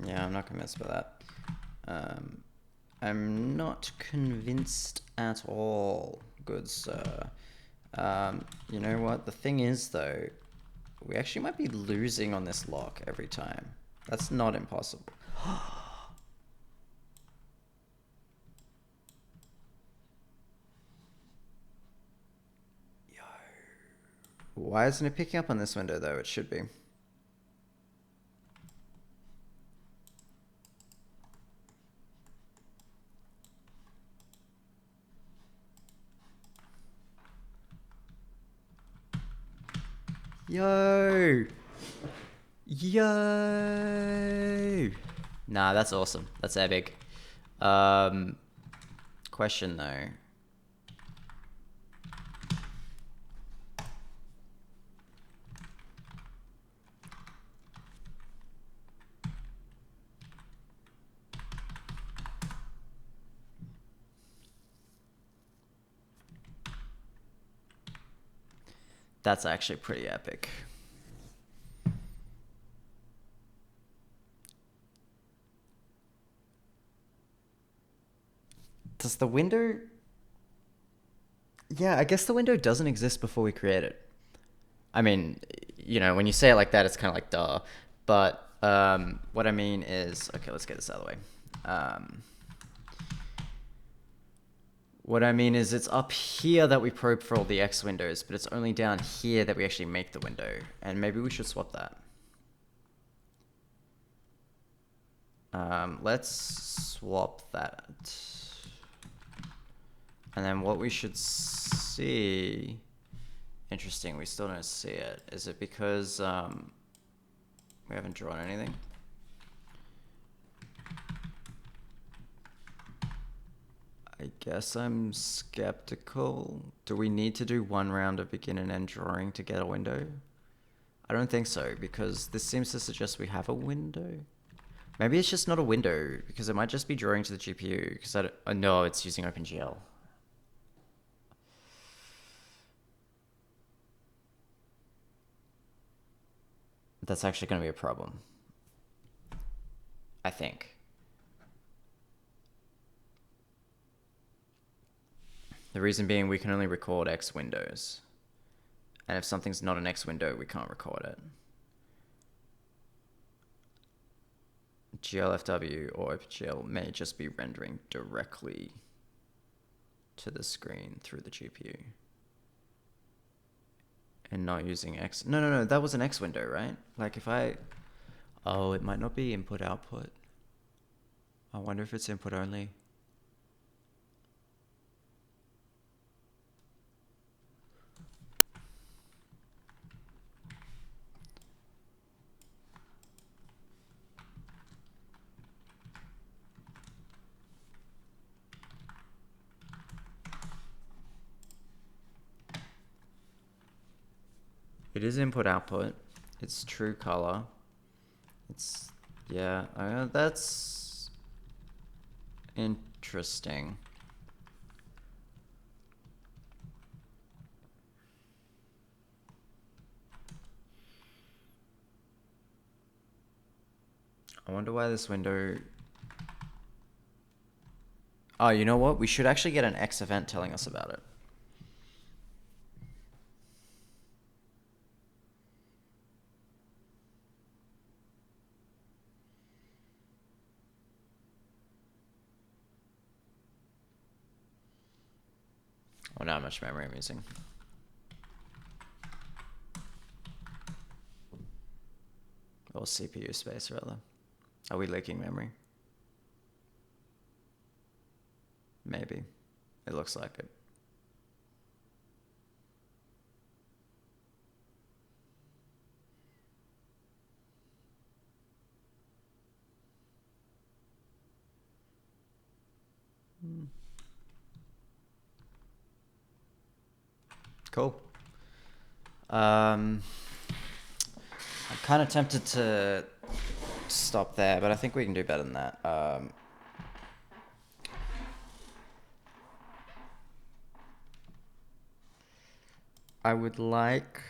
Yeah, I'm not convinced by that. I'm not convinced at all, good sir. You know what? The thing is, though, we actually might be losing on this lock every time. That's not impossible. Yo. Why isn't it picking up on this window, though? It should be. Yo! Yo! Nah, that's awesome. That's epic. Question though. That's actually pretty epic. Does the window... Yeah, I guess the window doesn't exist before we create it. I mean, you know, when you say it like that, it's kind of like duh. But what I mean is... Okay, let's get this out of the way. What I mean is it's up here that we probe for all the X windows, but it's only down here that we actually make the window. And maybe we should swap that. Let's swap that. And then what we should see... Interesting, we still don't see it. Is it because we haven't drawn anything? I guess I'm skeptical. Do we need to do one round of begin and end drawing to get a window? I don't think so, because this seems to suggest we have a window. Maybe it's just not a window, because it might just be drawing to the GPU, because I know it's using OpenGL. That's actually going to be a problem. I think. The reason being we can only record X windows. And if something's not an X window, we can't record it. GLFW or OpenGL may just be rendering directly to the screen through the GPU. And not using X. No, that was an X window, right? Like if I... Oh, it might not be input output. I wonder if it's input only. It is input output. It's true color. It's... Yeah, that's... interesting. I wonder why this window... Oh, you know what? We should actually get an X event telling us about it. I wonder how much memory I'm using. Or CPU space, rather. Are we leaking memory? Maybe. It looks like it. Cool. I'm kind of tempted to stop there, but I think we can do better than that. I would like...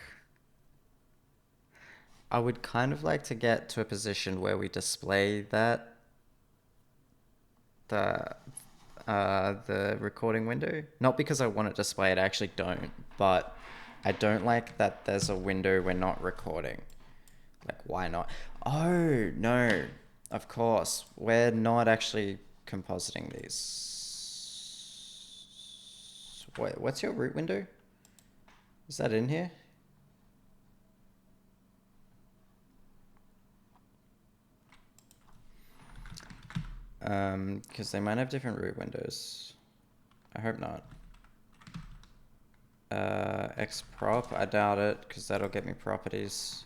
I would kind of like to get to a position where we display that the recording window. Not because I want to display it, I actually don't, but I don't like that there's a window we're not recording. Like, why not? Oh, no, of course. We're not actually compositing these. What's your root window? Is that in here? Because they might have different root windows. I hope not. Xprop, I doubt it, because that'll get me properties.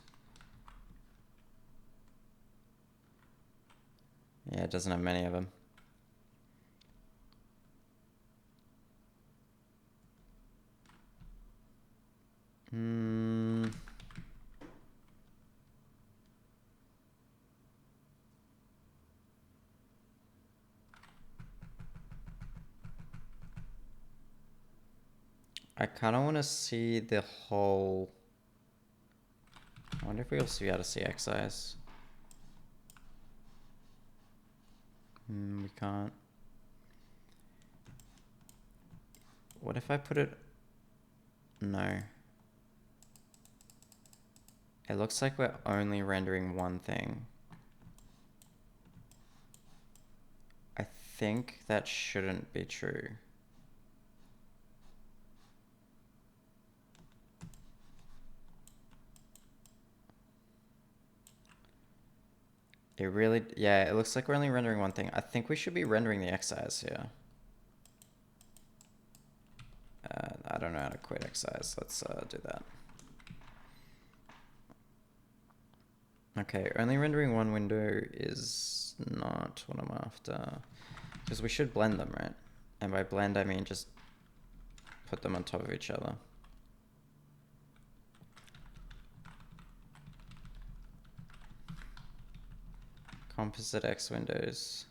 Yeah, it doesn't have many of them. I kind of want to see the whole... I wonder if we'll be able to see X size. We can't. What if I put it... No. It looks like we're only rendering one thing. I think that shouldn't be true. It really, yeah, it looks like we're only rendering one thing. I think we should be rendering the X size here. I don't know how to quit X size. Let's do that. Okay, only rendering one window is not what I'm after. Because we should blend them, right? And by blend, I mean just put them on top of each other. Composite X windows.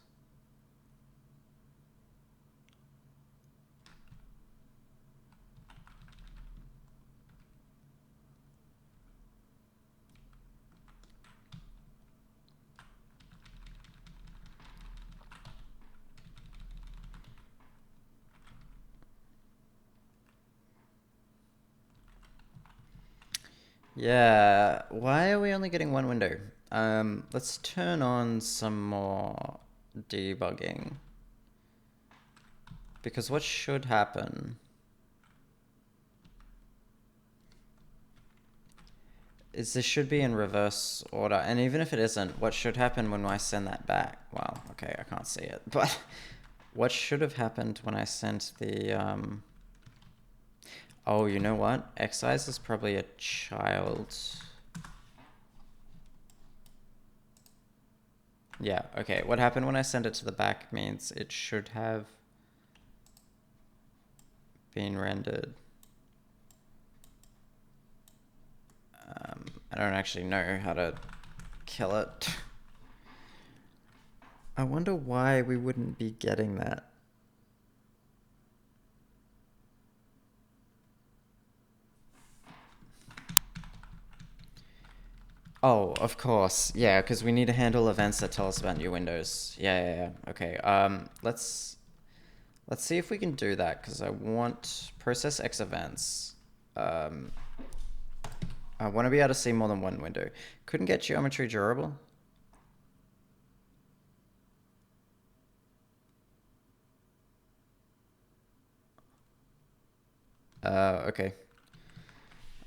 Yeah, why are we only getting one window? Let's turn on some more debugging. Because what should happen is this should be in reverse order. And even if it isn't, what should happen when I send that back? Well, okay, I can't see it. But what should have happened when I sent the... Oh, you know what? X size is probably a child. Yeah, okay. What happened when I sent it to the back means it should have been rendered. I don't actually know how to kill it. I wonder why we wouldn't be getting that. Oh, of course. Yeah, because we need to handle events that tell us about new windows. Yeah. Okay. Let's see if we can do that, because I want process X events. I want to be able to see more than one window. Couldn't get geometry durable. Okay.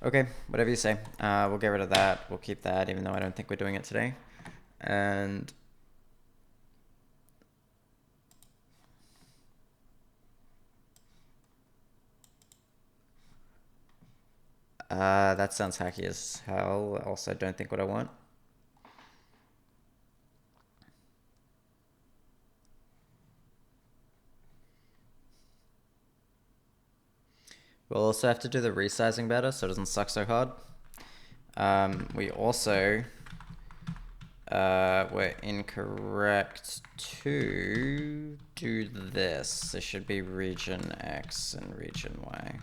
Okay, whatever you say. We'll get rid of that. We'll keep that, even though I don't think we're doing it today. And... that sounds hacky as hell. Also, don't think what I want. We'll also have to do the resizing better so it doesn't suck so hard. We also were incorrect to do this. This should be region X and region Y.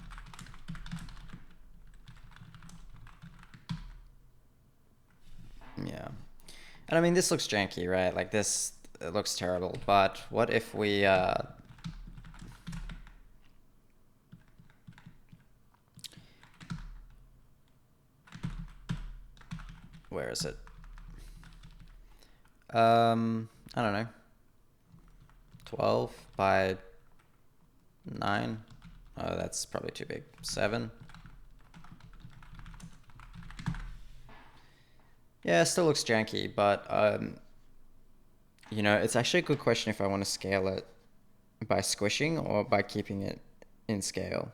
Yeah. And I mean, this looks janky, right? Like this, it looks terrible. But what if we, where is it? I don't know. 12 by 9. Oh, that's probably too big. 7. Yeah, it still looks janky, but you know, it's actually a good question if I want to scale it by squishing or by keeping it in scale.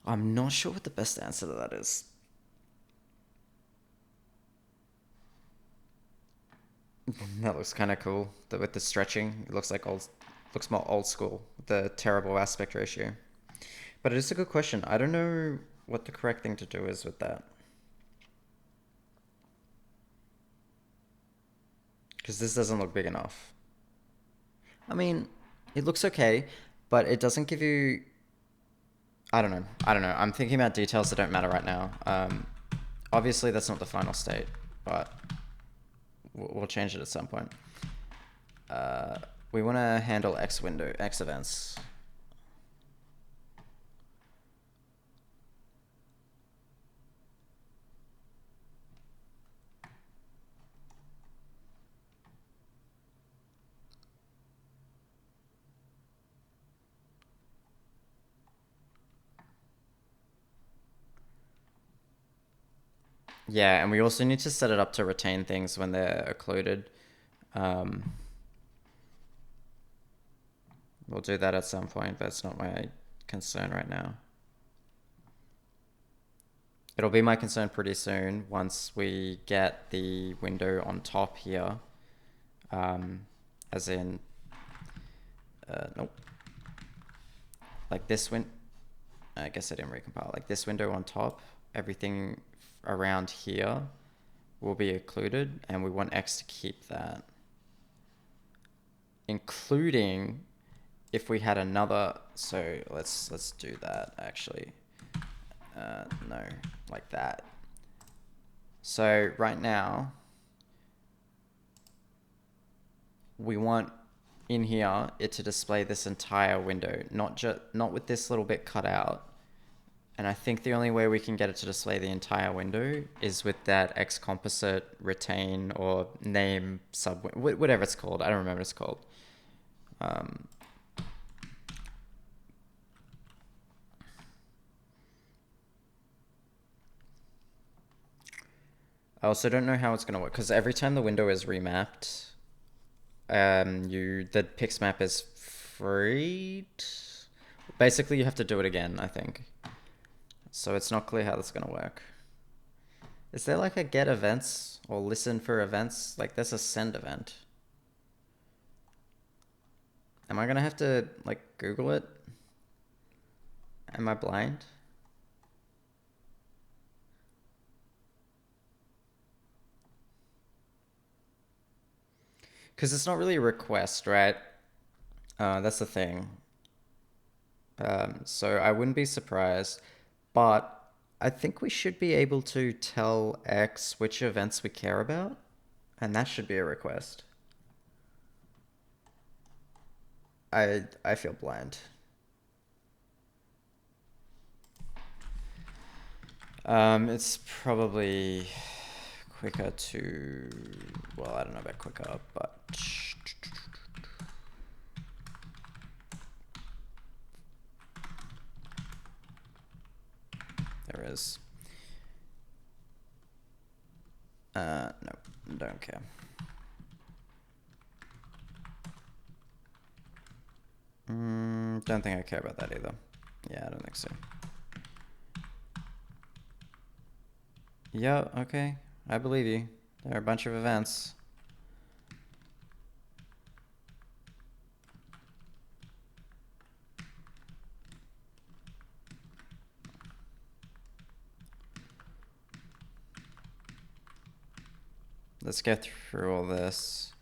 I'm not sure what the best answer to that is. That looks kind of cool. With the stretching, it looks like looks more old school. The terrible aspect ratio. But it is a good question. I don't know what the correct thing to do is with that. Because this doesn't look big enough. I mean, it looks okay, but it doesn't give you... I don't know. I'm thinking about details that don't matter right now. Obviously, that's not the final state, but we'll change it at some point. We want to handle X events. Yeah, and we also need to set it up to retain things when they're occluded. We'll do that at some point, but it's not my concern right now. It'll be my concern pretty soon once we get the window on top here. As in, nope. Like this I guess I didn't recompile. Like this window on top, everything around here will be occluded, and we want X to keep that. Including if we had another, so let's do that actually. No, like that. So right now, we want in here it to display this entire window, not with this little bit cut out. And I think the only way we can get it to display the entire window is with that X composite retain or name sub, whatever it's called. I don't remember what it's called. I also don't know how it's going to work because every time the window is remapped, the pix map is freed. Basically, you have to do it again, I think. So it's not clear how that's going to work. Is there like a get events or listen for events? Like there's a send event. Am I going to have to like Google it? Am I blind? Because it's not really a request, right? That's the thing. So I wouldn't be surprised, but I think we should be able to tell X which events we care about, and that should be a request. I feel blind. It's probably quicker to, well, I don't know about quicker, but there is. No, don't care. Don't think I care about that either. Yeah, I don't think so. Yeah, okay. I believe you. There are a bunch of events. Let's get through all this.